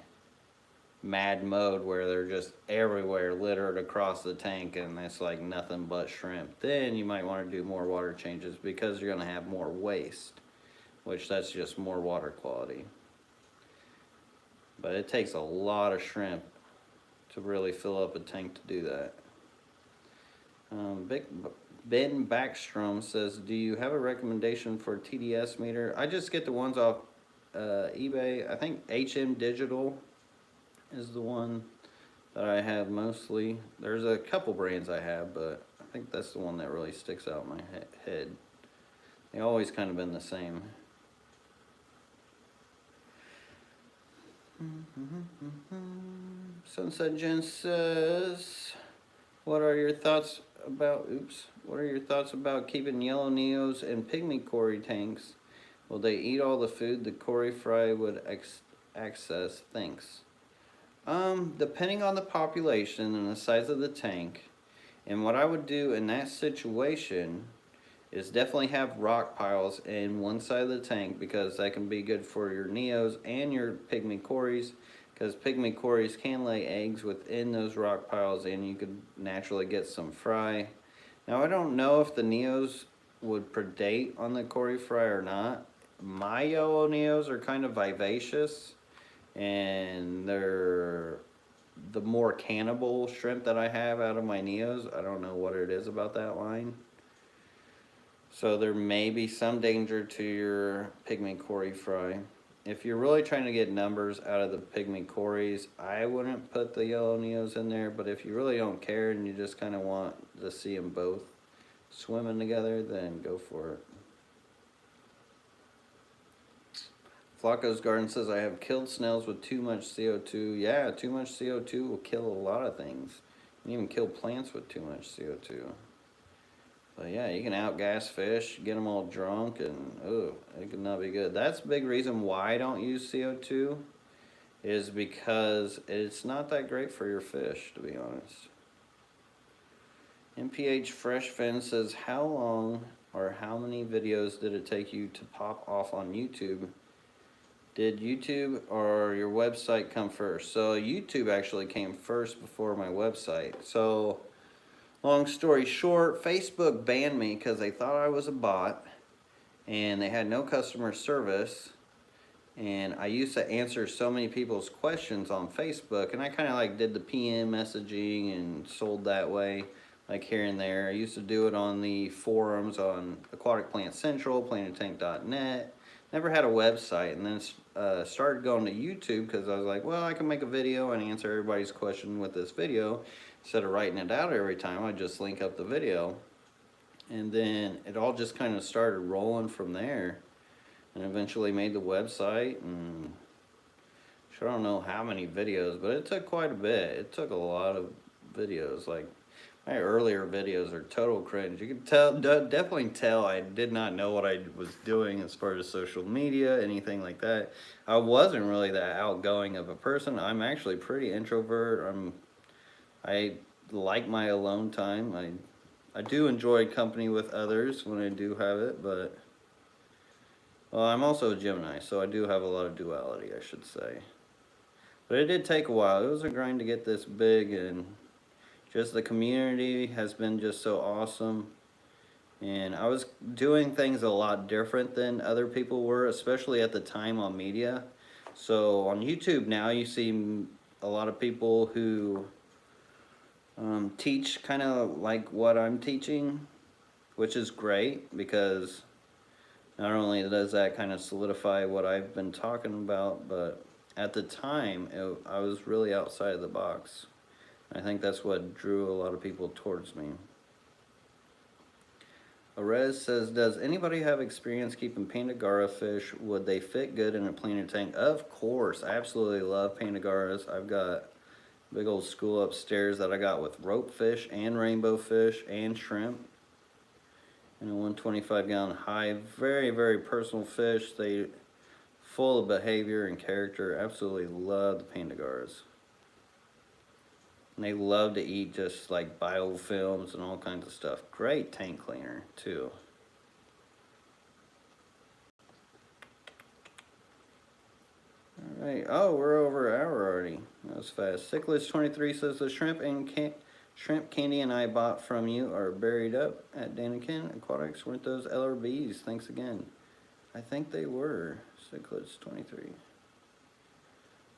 [SPEAKER 1] mad mode where they're just everywhere littered across the tank and it's like nothing but shrimp. Then you might want to do more water changes because you're going to have more waste, which that's just more water quality. But it takes a lot of shrimp to really fill up a tank to do that. Ben Backstrom says, do you have a recommendation for TDS meter? I just get the ones off eBay. I think HM Digital is the one that I have mostly. There's a couple brands I have, but I think that's the one that really sticks out in my head. They always kind of been the same. Sunset Jen says, what are your thoughts about keeping yellow neos and pygmy Cory tanks? Will they eat all the food the Cory fry would access? Thanks. Depending on the population and the size of the tank, and what I would do in that situation is definitely have rock piles in one side of the tank, because that can be good for your neos and your pygmy Corys, because pygmy Corys can lay eggs within those rock piles and you could naturally get some fry. Now I don't know if the neos would predate on the Cory fry or not. My yellow neos are kind of vivacious and they're the more cannibal shrimp that I have out of my neos. I don't know what it is about that line. So there may be some danger to your pygmy Cory fry. If you're really trying to get numbers out of the pygmy Corys, I wouldn't put the yellow neos in there. But if you really don't care and you just kind of want to see them both swimming together, then go for it. Flacco's Garden says, I have killed snails with too much CO2. Yeah, too much CO2 will kill a lot of things. You can even kill plants with too much CO2. But yeah, you can outgas fish, get them all drunk, and it could not be good. That's a big reason why I don't use CO2, is because it's not that great for your fish, to be honest. MPH Fresh Fin says, how long or how many videos did it take you to pop off on YouTube? Did YouTube or your website come first? So YouTube actually came first before my website. So long story short, Facebook banned me because they thought I was a bot and they had no customer service. And I used to answer so many people's questions on Facebook, and I kind of like did the PM messaging and sold that way, like here and there. I used to do it on the forums on Aquatic Plant Central, planettank.net. Never had a website, and then started going to YouTube because I was like, well, I can make a video and answer everybody's question with this video. Instead of writing it out every time, I just link up the video. And then it all just kind of started rolling from there. And eventually made the website, and I don't know how many videos, but it took quite a bit. It took a lot of videos. Like my earlier videos are total cringe. You can tell, definitely tell I did not know what I was doing as far as social media, anything like that. I wasn't really that outgoing of a person. I'm actually pretty introvert. I like my alone time. I do enjoy company with others when I do have it, but well, I'm also a Gemini, so I do have a lot of duality, I should say. But it did take a while. It was a grind to get this big, and just the community has been just so awesome. And I was doing things a lot different than other people were, especially at the time on media. So on YouTube now you see a lot of people who teach kind of like what I'm teaching, which is great because not only does that kind of solidify what I've been talking about, but at the time, I was really outside of the box. I think that's what drew a lot of people towards me. Arez says, does anybody have experience keeping panda Gara fish? Would they fit good in a planter tank? Of course, I absolutely love panda Garas. I've got a big old school upstairs that I got with rope fish and rainbow fish and shrimp. In a 125-gallon hive. Very, very personal fish. They full of behavior and character. Absolutely love the panda Garas. And they love to eat just like biofilms and all kinds of stuff. Great tank cleaner too. Alright, oh, we're over an hour already. That was fast. Cichlids23 says the shrimp candy and I bought from you are buried up at Danikin Aquatics. Weren't those LRBs? Thanks again. I think they were. Cichlids23.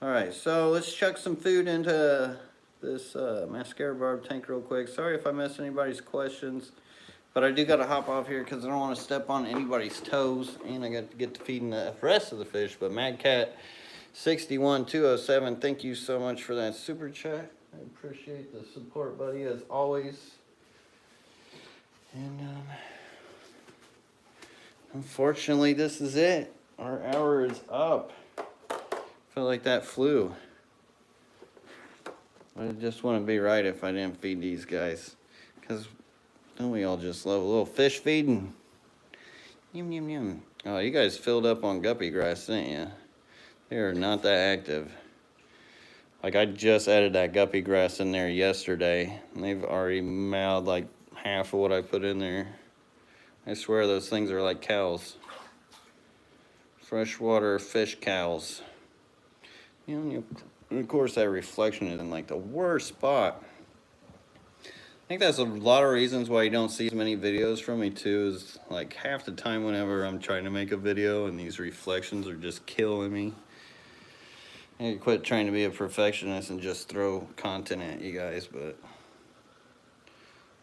[SPEAKER 1] Alright, so let's chuck some food into this mascara barb tank real quick. Sorry if I missed anybody's questions, but I do got to hop off here because I don't want to step on anybody's toes, and I got to get to feeding the rest of the fish. But MadCat61207, thank you so much for that super chat. I appreciate the support, buddy, as always. And unfortunately, this is it. Our hour is up. Feel like that flew. But I just wouldn't be right if I didn't feed these guys. Because don't we all just love a little fish feeding? Yum, yum, yum. Oh, you guys filled up on guppy grass, didn't you? They are not that active. Like, I just added that guppy grass in there yesterday, and they've already mouthed like half of what I put in there. I swear those things are like cows. Freshwater fish cows. You know, and of course that reflection is in like the worst spot. I think that's a lot of reasons why you don't see as many videos from me too, is like half the time whenever I'm trying to make a video and these reflections are just killing me. I need to quit trying to be a perfectionist and just throw content at you guys, but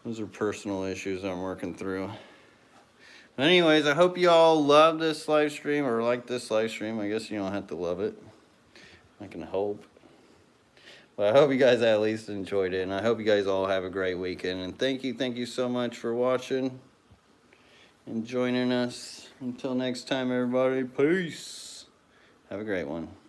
[SPEAKER 1] those are personal issues I'm working through. But anyways, I hope you all love this live stream or like this live stream. I guess you don't have to love it. I can hope. But I hope you guys at least enjoyed it, and I hope you guys all have a great weekend. And thank you so much for watching and joining us. Until next time, everybody, peace. Have a great one.